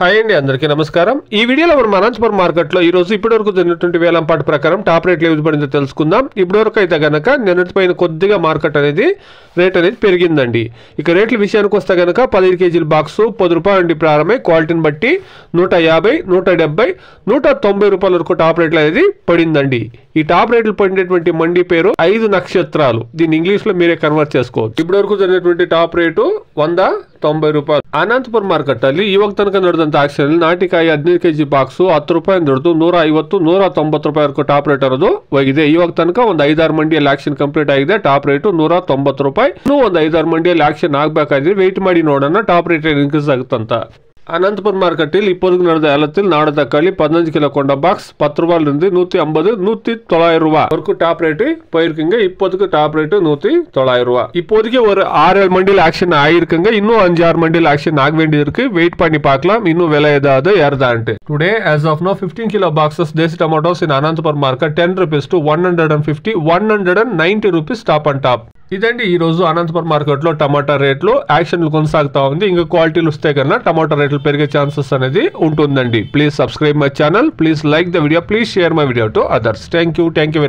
Hi అండి, అందరికీ నమస్కారం. ఈ వీడియోలో మనం అనంతపురం మార్కెట్లో ఈ రోజు ఇప్పటివరకు జరిగినటువంటి వేలంపాట ప్రకారం టాప్ రేట్లు ఏ విధంగా తెలుసుకుందాం. ఇప్పటివరకు అయితే గనక నిన్నటిపైన కొద్దిగా మార్కెట్ అనేది రేట్ అనేది పెరిగిందండి. ఇక రేట్ల విషయానికి వస్తే గనక 15 కేజీల బాక్సు 10 రూపాయల నుండి ప్రారంభమై క్వాలిటీని బట్టి 150, 170, 190 రూపాయల వరకు టాప్ రేట్లు అనేది పడిందండి. ఈ టాప్ రేట్లు పడినటువంటి మండి పేరు 5 నక్షత్రాలు. దీన్ని ఇంగ్లీష్ లో మీరే కన్వర్ట్ చేసుకోవచ్చు. ఇప్పటివరకు జరిగినటువంటి టాప్ రేటు 190 ರೂಪಾಯಿ. ಅನಂತಪುರ ಮಾರ್ಕೆಟ್ ಅಲ್ಲಿ ಇವಾಗ ತನಕ ನಡೆದಂತ ಆಕ್ಷನ್ ನಾಟಿಕಾಯಿ 15 ಕೆಜಿ ಬಾಕ್ಸ್ 10 ರೂಪಾಯಿ ನಡೆದು 150, 190 ರೂಪಾಯಿ ಟಾಪ್ ರೇಟ್ ಇರೋದು ಹೋಗಿದೆ. ಇವಾಗ ತನಕ ಒಂದು 5-6 ಮಂಡಿಯಲ್ಲಿ ಆಕ್ಷನ್ ಕಂಪ್ಲೀಟ್ ಆಗಿದೆ. ಟಾಪ್ ರೇಟ್ 190 ರೂಪಾಯಿ. ಇನ್ನೂ ಒಂದು 5-6 ಮಂಡಿಯಲ್ಲಿ ಆಕ್ಷನ್ ಆಗಬೇಕಾದ್ರೆ ವೆಯ್ಟ್ ಮಾಡಿ ನೋಡೋಣ ಟಾಪ್ ರೇಟ್ ಇನ್ಕ್ರೀಸ್ ಆಗುತ್ತಂತ. అనంతపురం మార్కెట్ இப்போதுக்கு நடந்த ஏலத்தில் நாடு தக்காளி 15 கிலோ கொண்ட பாக்ஸ் 10 ரூபாயிலிருந்து 150, 190 ரூபாய் வரைக்கும் டாப் ரேட்டு போயிருக்குங்க. இப்போதுக்கு டாப் ரேட்டு 190 ரூபாய். இப்போதைக்கு ஒரு 6-7 மண்டியில் ஆக்ஷன் ஆயிருக்குங்க. இன்னும் 5-6 மண்டியில் ஆக்ஷன் ஆக வேண்டியது இருக்கு. வெயிட் பண்ணி பார்க்கலாம் இன்னும் விலை ஏதாவது ஏறுதான்ட்டு. Today as of now 15 kilo boxes desi tomatoes in Anantapur market 10 rupees to 150, 190 rupees top and top. ఇదండి ఈ రోజు అనంతపురం మార్కెట్ లో టమాటా రేట్లు యాక్షన్లు కొనసాగుతా ఉంది. ఇంకా క్వాలిటీలు వస్తే కన్నా టమాటా రేట్లు పెరిగే ఛాన్సెస్ అనేది ఉంటుందండి. Please subscribe my channel, please like the video, please share my video to others. Thank you very